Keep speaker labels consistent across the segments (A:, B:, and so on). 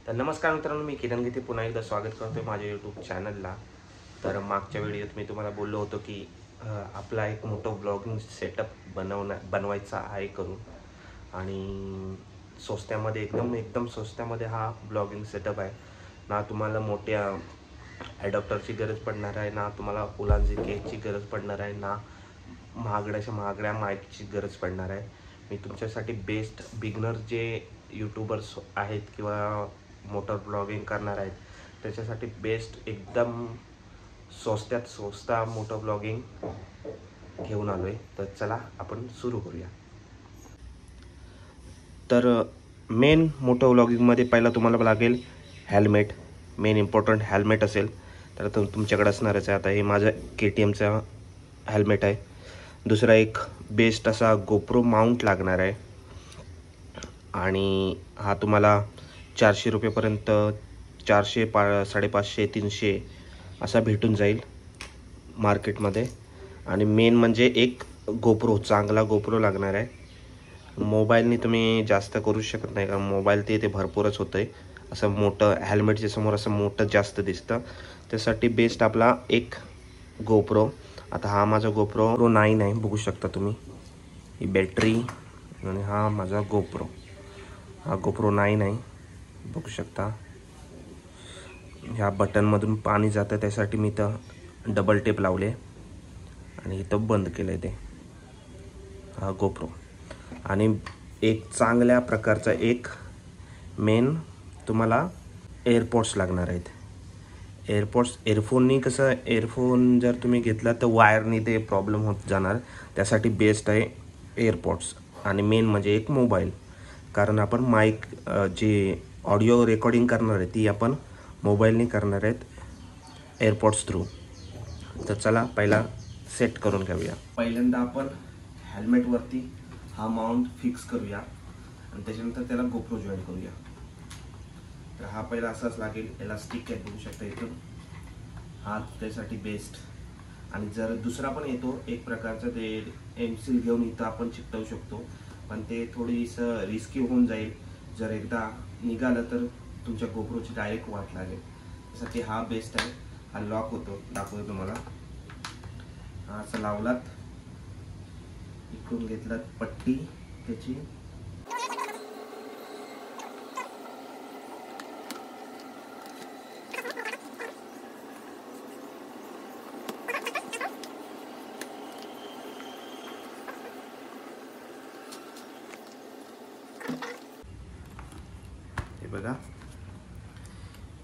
A: तर नमस्कार मित्रांनो, मी किरण गीते पुन्हा एकदा स्वागत करतोय माझ्या यूट्यूब चॅनलला। तर मागच्या व्हिडिओत मी तुम्हाला बोललो होतो की आपला एक मोठा ब्लॉगिंग सेटअप बनवायचा आहे करून, आणि स्वस्त्यामध्ये एकदम स्वस्त्यामध्ये हा ब्लॉगिंग सेटअप आहे ना। तुम्हाला मोठ्या ॲडॉप्टरची गरज पडणार आहे ना, तुम्हाला उलांजी केसची गरज पडणार आहे ना, महागड्या माईकची गरज पडणार आहे। मी तुमच्यासाठी बेस्ट बिगनर जे यूट्यूबर्स आहेत किंवा मोटर ब्लॉगिंग करणार आहेत त्याच्यासाठी बेस्ट एकदम स्वस्त मोटर ब्लॉगिंग घेऊन आलोय। तर चला आपण सुरू करूया। तर मेन मोटर ब्लॉगिंगमध्ये पहिला तुम्हाला लागेल हेल्मेट। मेन इम्पॉर्टंट हेल्मेट असेल तर तुमच्याकडे असणारच आहे। आता हे माझं KTMचा हेल्मेट आहे। दुसरा एक बेस्ट असा गोप्रो माउंट लागणार आहे, आणि हा तुम्हाला 400 रुपयेपर्यंत 400 550 300 असा भेटून जाईल मार्केटमध्ये। आणि मेन म्हणजे एक गोप्रो, चांगला गोप्रो लागणार आहे। मोबाईलने तुम्ही जास्त करू शकत नाही, कारण मोबाईल ते भरपूरच होतं आहे। असं मोठं हेल्मेटच्या समोर असं मोठं जास्त दिसतं, त्यासाठी बेस्ट आपला एक गोप्रो। आता हा माझा गोप्रो 9 आहे, बघू शकता तुम्ही ही बॅटरी, आणि हा माझा गोप्रो, हा गोप्रो 9 आहे, बघू शकता। ह्या बटनमधून पाणी जातं त्यासाठी मी इथं डबल टेप लावले आणि इथं बंद केलं आहे ते, हा गोप्रो। आणि एक चांगल्या प्रकारचा एक मेन तुम्हाला एअरपॉड्स लागणार आहेत। एअरफोननी कसं, एअरफोन जर तुम्ही घेतला तर वायरनी ते प्रॉब्लेम होत जाणार, त्यासाठी बेस्ट आहे एअरपॉड्स। आणि मेन म्हणजे एक मोबाईल, कारण आपण माईक जे ऑडिओ रेकॉर्डिंग करणार आहे ती आपण मोबाईलने करणार आहेत एअरपॉड्स थ्रू। तर चला पहिला सेट करून घेऊया। पहिल्यांदा आपण हेल्मेटवरती हा माउंट फिक्स करूया आणि त्याच्यानंतर त्याला गोप्रो जॉईन करूया। तर हा पहिला असाच लागेल, इलास्टिक आहे, बघू शकता इथून, हा त्यासाठी बेस्ट। आणि जर दुसरा पण येतो एक प्रकारचा, ते एमसील घेऊन इथं आपण चिकटवू शकतो, पण ते थोडीसं रिस्की होऊन जाईल। जर एकदा निघालं तर तुमच्या गोप्रोची डायरेक्ट वाट लागेल, त्यासाठी हा बेस्ट आहे। हा लॉक होतो, दाखवतो तुम्हाला। हा असं लावलात, इकडून घेतलात पट्टी त्याची, हे बघा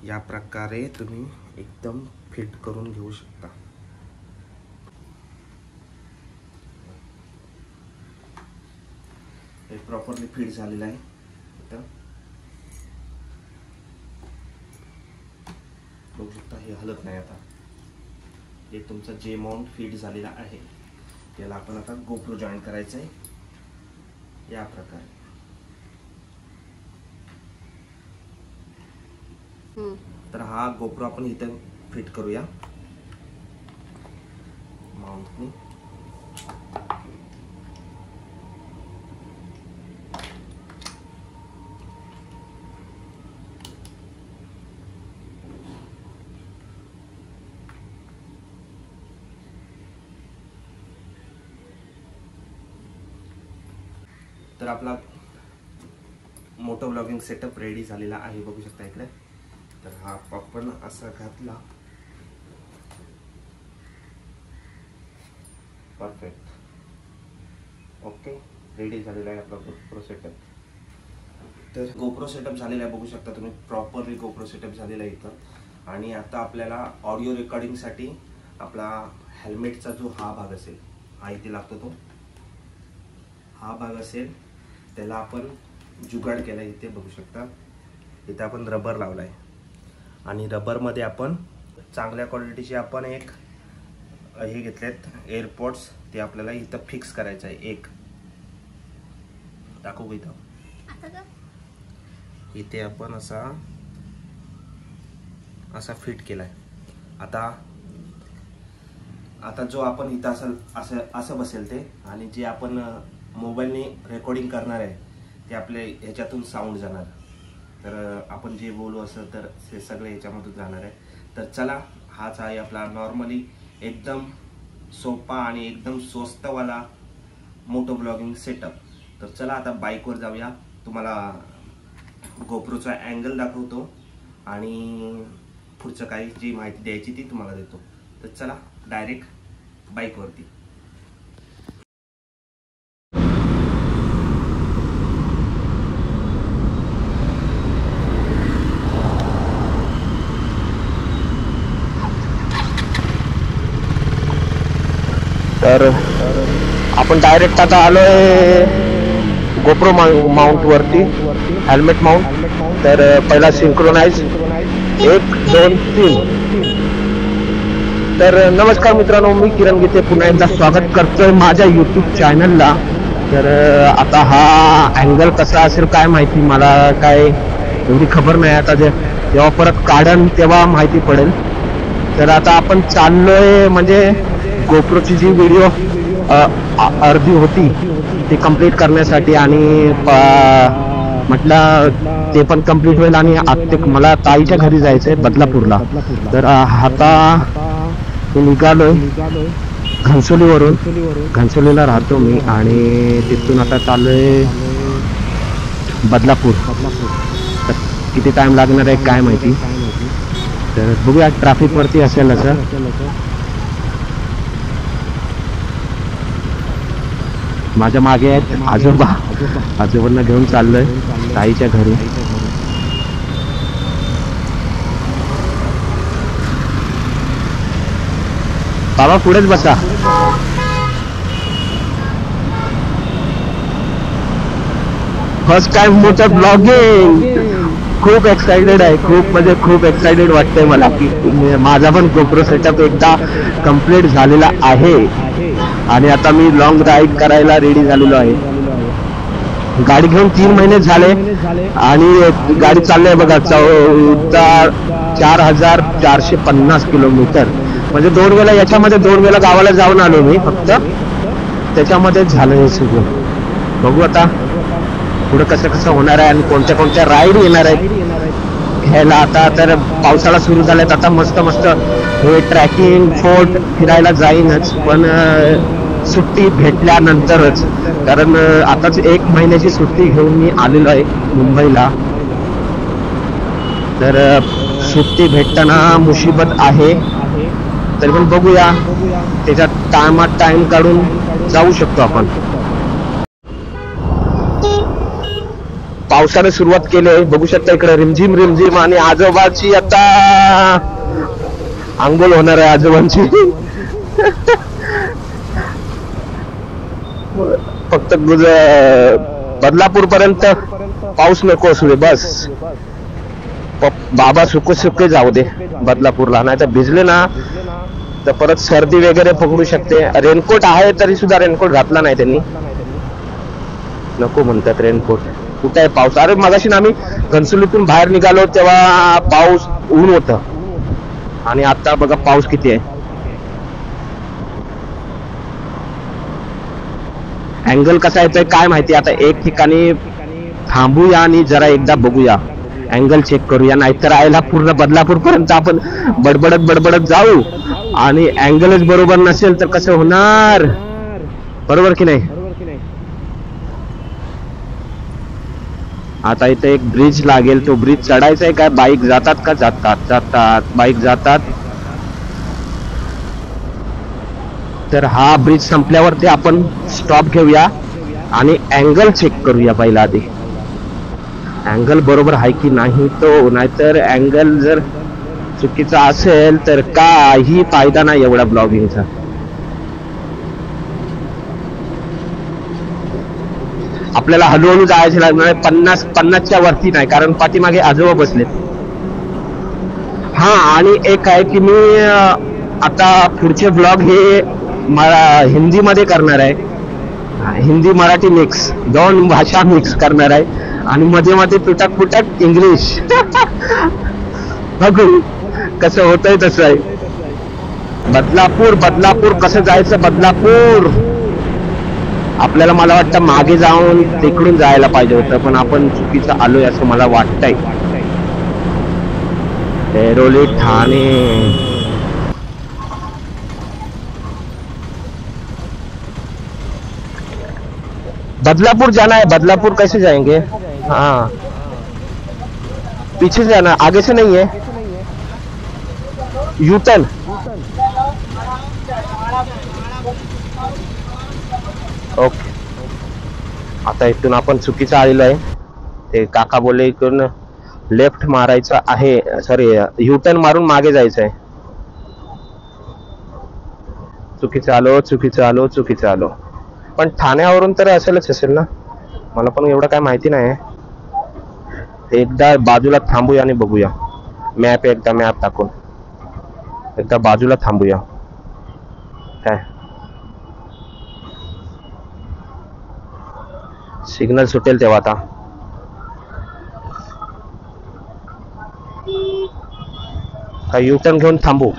A: या प्रकारे तुम्ही एकदम फिट करून घेऊ शकता। हे प्रॉपरली फिट झालेलं आहे इथं, बघू शकता, हे हलत नाही। आता हे तुमचं जे माउंट फिट झालेला आहे त्याला आपण आता गोप्रो जॉईन करायचं आहे या प्रकारे। तर हा गोप्रो आपण इथं फिट करूया माउंटनी। तर आपला मोटो ब्लॉगिंग सेटअप रेडी झालेला आहे, बघू शकता इकडे। तर हा आपण असा घातला, परफेक्ट, ओके, रेडी झालेला आहे आपला गोप्रो सेटअप। तर गोप्रो सेटअप झालेला आहे, बघू शकता तुम्ही, प्रॉपरली गोप्रो सेटअप झालेला आहे इथं। आणि आता आपल्याला ऑडिओ रेकॉर्डिंगसाठी आपला हेल्मेटचा जो हा भाग असेल, हा इथे लागतो, तो हा भाग असेल, त्याला आपण जुगाड केला इथे, बघू शकता। इथे आपण रबर लावलाय, आणि रबरमध्ये आपण चांगल्या क्वालिटीचे आपण एक हे घेतलेत एअरपॉड्स, ते आपल्याला इथं फिक्स करायचं आहे। एक दाखवू इथं, इथे आपण असा फिट केलाय। आता जो आपण इथं असं बसेल ते, आणि जे आपण मोबाईलने रेकॉर्डिंग करणार आहे ते आपल्या ह्याच्यातून साऊंड जाणार, तर आपण जे बोलू असं तर हे सगळे याच्यामधून जाणार आहे. तर चला, हाच आहे आपला नॉर्मली एकदम सोपा आणि एकदम स्वस्तवाला मोटो ब्लॉगिंग सेटअप. तर चला आता बाईकवर जाऊया. तुम्हाला गोप्रोचा अँगल दाखवतो आणि पुढचं काही जी माहिती द्यायची ती तुम्हाला देतो. तर चला डायरेक्ट बाईकवरती.
B: तर आपण डायरेक्ट आता आलोय गोप्रो माउंट वरती, हेल्मेट माउंट. तर पहिला सिंक्रोनाइज 1 2 3. तर नमस्कार मित्रांनो, मी किरण गीते पुन्हा एकदा स्वागत करतोय माझ्या यूट्यूब चॅनलला. तर आता हा अँगल कसा असेल काय माहिती, मला काय एवढी खबर नाही. आता जेव्हा परत काढन तेव्हा माहिती पडेल. तर आता आपण चाललोय म्हणजे गोप्रोची जी व्हिडिओ अर्धी होती ती कंप्लीट करण्यासाठी, आणि म्हटलं ते पण कंप्लीट होईल. आणि मला ताईच्या घरी जायचंय बदलापूरला. तर आता निघालोय घनसोलीवरून. घनसोलीला राहतो मी आणि तिथून आता चाललोय बदलापूर. तर किती टाइम लागणार आहे काय माहिती. तर बघूया, ट्रॅफिक वरती असेल असं. माझ्या मागे आहेत आजोबा. आजोबांना घेऊन चाललोय ताईच्या घरी. बाबा पुढेच बसा. फर्स्ट टाइम मोठं ब्लॉगिंग. खूप एक्साइटेड आहे, खूप म्हणजे खूप एक्साइटेड वाटतंय मला की माझा पण गोप्रो सेटअप एकदा कंप्लीट झालेला आहे आणि आता मी लॉंग राईड करायला रेडी झालेलो आहे. गाडी घेऊन 3 महिने झाले आणि गाडी चालली आहे बघा 4,450 किलोमीटर. म्हणजे 2 वेळा याच्यामध्ये 2 वेळा गावाला जाऊन आलो मी फक्त. त्याच्यामध्येच झालं हे सगळं. बघू आता पुढे कसं कसं होणार आहे आणि कोणत्या कोणत्या राईड येणार आहेत ह्याला. आता तर पावसाळा सुरू झालाय, आता मस्त मस्त हे ट्रॅकिंग फोर्ट फिरायला जाईनच, पण सुट्टी भेटल्यानंतरच. कारण आताच 1 महिन्याची सुट्टी घेऊन मी आलेलो आहे मुंबईला. तर सुट्टी भेटताना मुसीबत आहे, तरी पण बघूया त्याच्यात टायमात टाइम काढून जाऊ शकतो आपण. पावसाने सुरुवात केली आहे, बघू शकता इकडे रिमझिम रिमझिम. आणि आजोबाची आता आंघोळ होणार आहे आजोबांची. फक्त बदलापूर पर्यंत पाऊस नको असू दे बस. बाबा सुके सुके जाऊ दे बदलापूरला, नाही तर भिजले ना तर परत सर्दी वगैरे पकडू शकते. रेनकोट आहे तरी सुद्धा रेनकोट घातला नाही त्यांनी, नको म्हणतात रेनकोट. कुठे आहे पाऊस? अरे मगाशी ना आम्ही घनसोलीतून बाहेर निघालो तेव्हा पाऊस ऊन होतं आणि आता बघा पाऊस किती आहे. अँगल कसा येतोय काय माहिती. आता एक ठिकाणी थांबूया आणि जरा एकदा बघूया, अँगल चेक करूया. नाहीतर आयला पूर्ण बदलापूर पर्यंत आपण बडबडत बडबडत जाऊ आणि अँगलच बरोबर नसेल तर कसं होणार, बरोबर की नाही. आता इथे एक ब्रिज लागेल, तो ब्रिज चढायचा आहे काय. बाईक जातात का? जातात जातात बाईक जातात. तर हा ब्रिज संपल्यावरती आपण स्टॉप घेऊया आणि अँगल चेक करूया पहिला आधी. अँगल बरोबर आहे की नाही तो, नाहीतर अँगल जर चुकीचा असेल तर काही फायदा नाही एवढा ब्लॉगिंगचा. आपल्याला हळूहळू जायचे लागणार. 50च्या वरती नाही, कारण पाठीमागे आजोबा बसलेत. हा, आणि एक आहे की मी आता पुढचे ब्लॉग हे हिंदीमध्ये करणार आहे. हिंदी मराठी मिक्स, 2 भाषा मिक्स करणार आहे आणि मध्ये मध्ये तुटक फुटक इंग्लिश. बघू कसं होतंय तसं आहे. बदलापूर बदलापूर कसं जायचं बदलापूर. आपल्याला मला वाटतं मागे जाऊन तिकडून जायला पाहिजे होतं, पण आपण चुकीचं आलोय असं मला वाटतंय. ऐरोली ठाणे। बदलापुर जाना है, बदलापुर कैसे जाएंगे? हाँ पीछे से जाना, आगे से नहीं है। U turn okay. आता इथून आपण चुकीचं आलेलो आहे, ते काका बोलले इकडून लेफ्ट मारायचं आहे, सॉरी यूटर्न मारून मागे जायचं आहे। चुकीचं आलो, चुकीचं आलो, चुकीचं आलो। पण ठाण्यावरून तर असेल ना, मला पण एवढं काय माहिती नाही। एकदा बाजूला थांबूया आणि बघूया मॅप, एकदा मॅप टाकून एकदा बाजूला थांबूया काय सिग्नल सुटेल तेव्हा। आता काय यूटर्न घेऊन थांबू?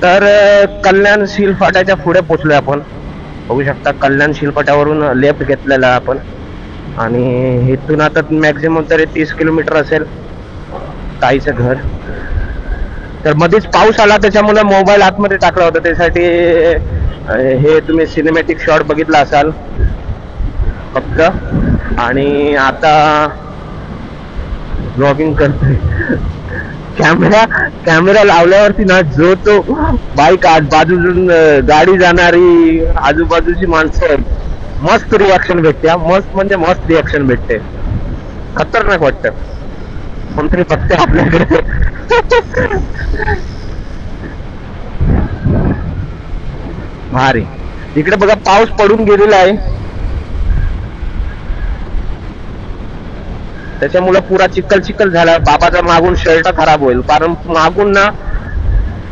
B: तर कल्याणशील फाट्याच्या पुढे पोहोचलोय आपण, बघू शकता। कल्याणशील फाट्यावरून लेफ्ट घेतलेला आपण आणि इथून आता मॅक्झिमम तरी 30 किलोमीटर असेल ताईचं घर। तर मध्येच पाऊस आला, त्याच्यामुळे मोबाईल आतमध्ये टाकला होता, त्यासाठी हे तुम्ही सिनेमॅटिक शॉट बघितला असाल फक्त। आणि आता ब्लॉगिंग करतोय। कॅमेरा लावल्यावरती ना जो तो बाईक बाजून गाडी जाणारी, आजूबाजूची माणसं, मस्त रिॲक्शन भेटते। मस्त म्हणजे मस्त रिॲक्शन भेटते, खतरनाक वाटत। कोणतरी फक्त आपल्याकडे भारी। इकडे बघा पाऊस पडून गेलेला आहे, त्याच्यामुळे पुरा चिखल झाला। बाबाचा मागून शर्ट खराब होईल, कारण मागून ना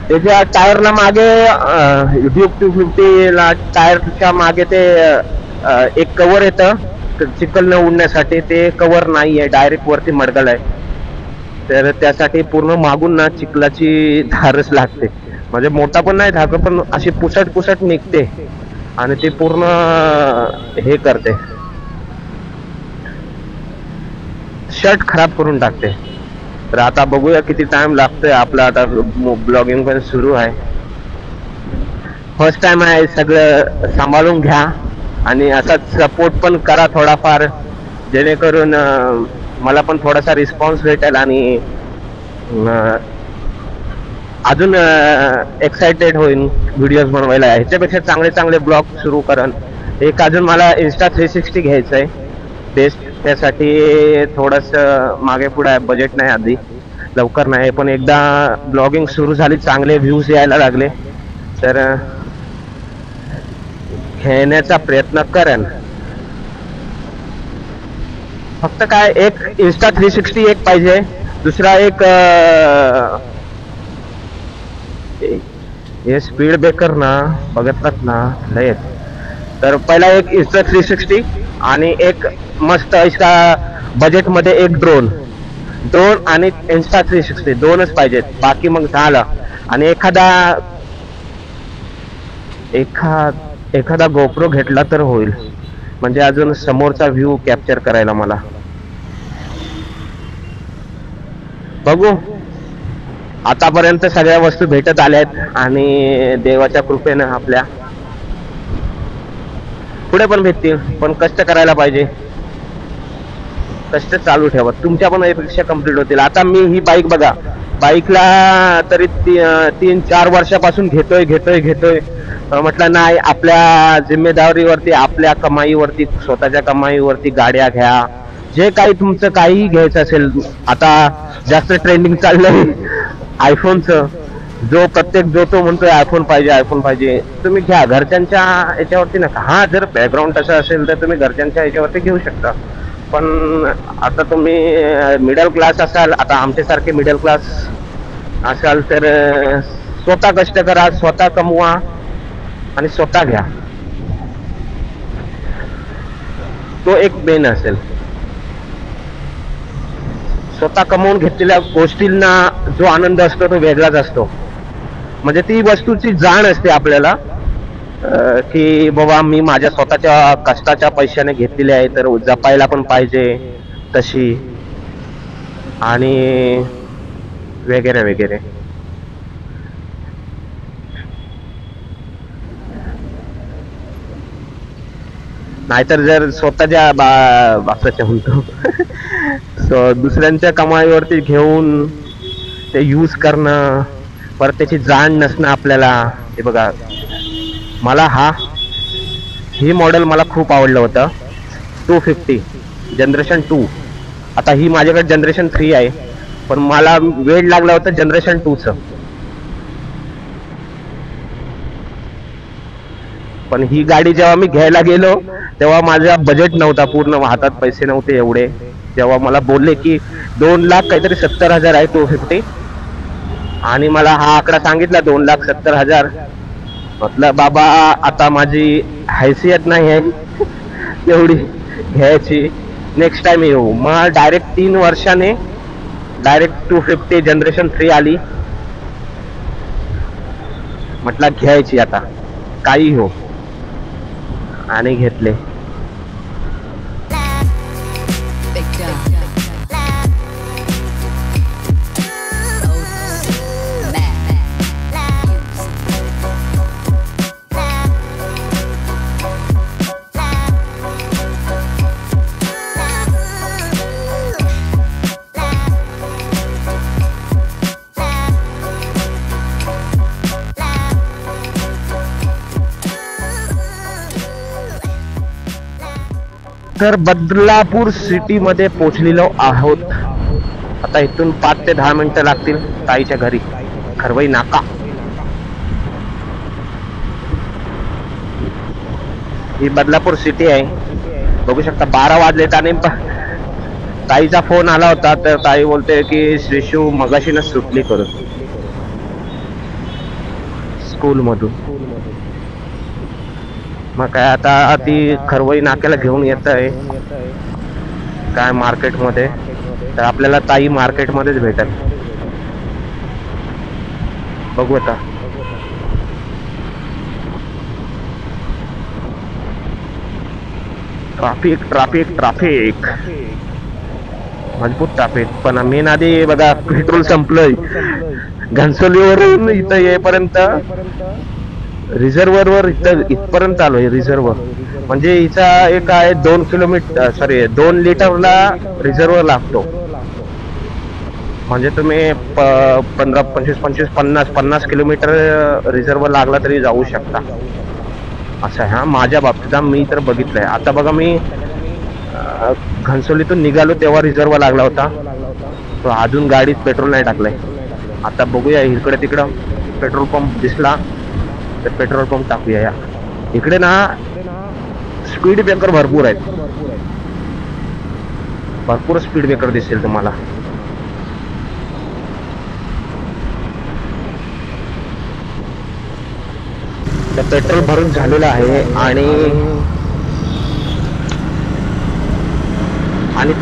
B: त्याच्या टायरला मागे ड्यूक 250 ला टायरच्या मागे ते एक कव्हर येतं चिखल न उडण्यासाठी, ते कव्हर नाहीये, डायरेक्ट वरती मडगल आहे। तर त्यासाठी पूर्ण मागून ना चिखलाची धारच लागते, म्हणजे मोठा पण नाही धाक, पण अशी पुसट निघते आणि ते पूर्ण हे करते, शर्ट खराब करून टाकते। तर आता बघूया किती टाइम लागतोय आपला। आता ब्लॉगिंग पण सुरू आहे, फर्स्ट टाइम आहे, सगळं सांभाळून घ्या आणि असाच सपोर्ट पण करा थोडाफार, जेणेकरून मला पण थोडासा रिस्पॉन्स भेटेल आणि अजून एक्साइटेड होईन व्हिडिओज बनवायला। ह्याच्यापेक्षा चांगले ब्लॉग सुरू करन। एक अजून मला Insta 360 घ्यायचं आहे बेस्ट, त्यासाठी थोडस मागे पुढे बजेट नाही, आधी लवकर नाही, पण एकदा ब्लॉगिंग सुरू झाली, चांगले व्ह्यूज यायला लागले तर घेण्याचा प्रयत्न करेन। फक्त काय एक Insta 360 एक पाहिजे, दुसरा एक हे स्पीड ब्रेकर ना बघतात ना लय। तर पहिला एक Insta 360 आणि एक मस्त अशा बजेट मध्ये एक ड्रोन आणि Insta 360 दोनच पाहिजेत, बाकी मग झालं। आणि एखादा गोप्रो घेतला तर होईल, म्हणजे अजून समोरचा व्ह्यू कॅप्चर करायला मला। बघू, आतापर्यंत सगळ्या वस्तू भेटत आल्यात आणि देवाच्या कृपेनं आपल्या पुढे पण भेटतील, पण कष्ट करायला पाहिजे, कष्ट चालू ठेवा, तुमच्या पण अपेक्षा कंप्लीट होतील। आता मी ही बाईक बघा, बाईकला तरी 3-4 वर्षापासून घेतोय, म्हटलं नाही, आपल्या जिम्मेदारीवरती, आपल्या कमाईवरती, स्वतःच्या कमाईवरती गाड्या घ्या, जे काही तुमचं काही घ्यायचं असेल। आता जास्त ट्रेंडिंग चाललंय आयफोनचं, जो तो म्हणतोय आयफोन पाहिजे आयफोन पाहिजे, तुम्ही घ्या घरच्यांच्या याच्यावरती नका. हा जर बॅकग्राऊंड तसं असेल तर तुम्ही घरच्यांच्या याच्यावरती घेऊ शकता. पण आता तुम्ही मिडल क्लास असाल, आता आमच्यासारखे मिडल क्लास असाल तर स्वतः कष्ट करा, स्वतः कमवा आणि स्वतः घ्या. तो एक मेन असेल. स्वतः कमवून घेतलेल्या गोष्टींना जो आनंद असतो तो वेगळाच असतो. म्हणजे ती वस्तूची जाण असते आपल्याला की बाबा मी माझ्या स्वतःच्या कष्टाच्या पैशाने घेतलेली आहे तर जपायला पण पाहिजे तशी, आणि वगैरे वगैरे. नाहीतर जर स्वतःच्या बापाच्या म्हणतो दुसऱ्यांच्या कमाईवरती घेऊन ते यूज करणं, परत त्याची जाण नसणं आपल्याला. हे बघा, मला ही मॉडेल मला खूप आवडलं होतं, 250 जनरेशन 2. आता ही माझ्याकडे जनरेशन 3 आहे, पण मला वेळ लागला होता जनरेशन 2चं. पण ही गाडी जेव्हा मी घ्यायला गेलो तेव्हा माझा बजेट नव्हता, पूर्ण हातात पैसे नव्हते एवढे. जेव्हा मला बोलले की 2,00,000 काहीतरी 70,000 आहे 250, आणि मला हा आकडा सांगितला 2,70,000. म्हटलं बाबा आता माझी हैसियत नाही आहे एवढी घ्यायची, नेक्स्ट टाइम येऊ. मग डायरेक्ट 3 वर्षाने डायरेक्ट 250 जनरेशन 3 आली. म्हटलं घ्यायची आता काही हो, आणि घेतले. तर बदलापूर सिटी मध्ये पोहोचलेलो आहोत. आता इथून 5 ते 10 मिनिटं लागतील ताईच्या घरी, खरवई नाका. ही बदलापूर सिटी आहे, बघू शकता. 12 वाजलेत आणि ताईचा फोन आला होता, तर ताई बोलते की श्रीशू मगाशीनच सुटली करून स्कूल मधून. मग काय आता ती खरवई नाक्याला घेऊन येत आहे काय मार्केटमध्ये, तर आपल्याला ताई मार्केटमध्येच भेटेल. बघू आता. ट्राफिक ट्राफिक ट्राफिक, मजबूत ट्राफिक. पण मेन आधी बघा पेट्रोल संपलंय. घनसोलीवरून इथं येईपर्यंत रिझर्व्हरवर इथपर्यंत आलोय. रिझर्व्हर म्हणजे हिचा एक आहे 2 किलोमीटर, सॉरी 2 लिटरला रिझर्व्हर लागतो. म्हणजे तुम्ही 15, 25, 50 किलोमीटर रिझर्व्हर लागला तरी जाऊ शकता, असं आहे. हा माझ्या बाबतीत मी तर बघितलंय. आता बघा मी घनसोलीतून निघालो तेव्हा रिझर्व्हर लागला होता, तो अजून गाडीत पेट्रोल नाही टाकलंय. आता बघूया, इकडे तिकडं पेट्रोल पंप दिसला तर पेट्रोल पंप टाकूया. या इकडे ना स्पीड ब्रेकर भरपूर आहेत, भरपूर स्पीड ब्रेकर दिसेल तुम्हाला. तर पेट्रोल भरून झालेलं आहे आणि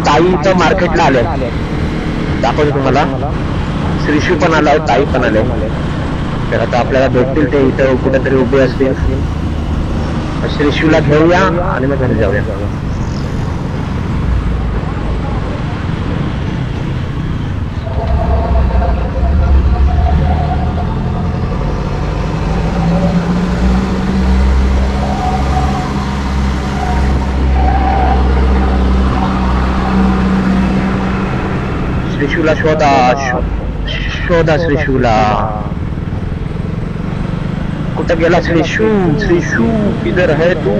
B: ताई इथं मार्केटला आले. दाखवतो तुम्हाला. श्रीशू पण आला, ताई पण आले. तर आता आपल्याला भेटतील ते इथं कुठेतरी उभे असतील. श्रीशूला घेऊया आणि मग घरी जाऊया. श्रीशूला शोधा श्रीशूला. कुठं गेला श्रीशू? श्रीशू किधर है तू?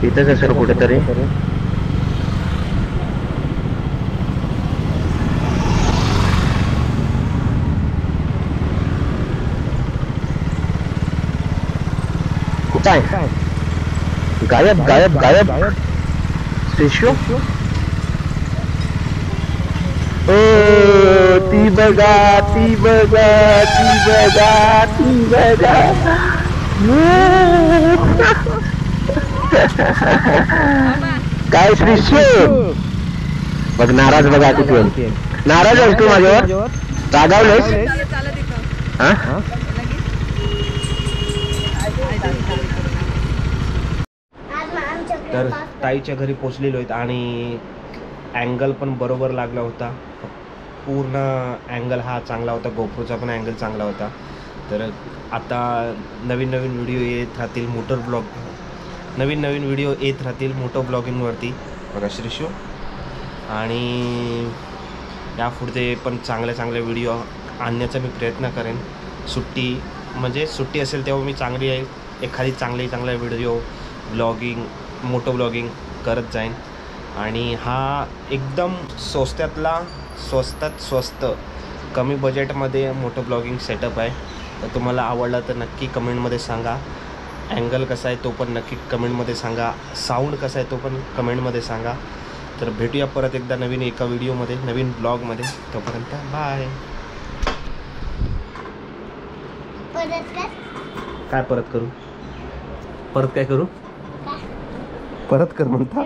B: इथंच असेल कुठेतरी. काय गायब गायब गायब शिशू ओ ती बघा ती बघा ती बघा ती बघा काय शिशू बघ नाराज बघा किती नाराज आहेस तू माझ्यावर रागावलेस हा
A: तर ताईच्या घरी पोचलेलो आहेत आणि अँगल पण बरोबर लागला होता. पूर्ण अँगल हा चांगला होता. गोप्रोचा पण अँगल चांगला होता. तर आता नवीन नवीन व्हिडिओ येत राहतील नवीन व्हिडिओ येत राहतील मोटो ब्लॉगिंगवरती बघा श्रीशू. आणि यापुढे पण चांगले व्हिडिओ आणण्याचा मी प्रयत्न करेन. सुट्टी असेल तेव्हा मी एखादी चांगला व्हिडिओ ब्लॉगिंग मोटो ब्लॉगिंग करत जाईन. आणि हा एकदम स्वस्तात स्वस्त कमी बजेटमध्ये मोटो ब्लॉगिंग सेटअप आहे. तर तुम्हाला आवडला तर नक्की कमेंटमध्ये सांगा. अँगल कसा आहे तो पण नक्की कमेंटमध्ये सांगा. साऊंड कसा आहे तो पण कमेंटमध्ये सांगा. तर भेटूया परत एकदा नवीन एका व्हिडिओमध्ये नवीन ब्लॉगमध्ये. तोपर्यंत बाय. काय परत करू परत काय करू परत कर म्हणता.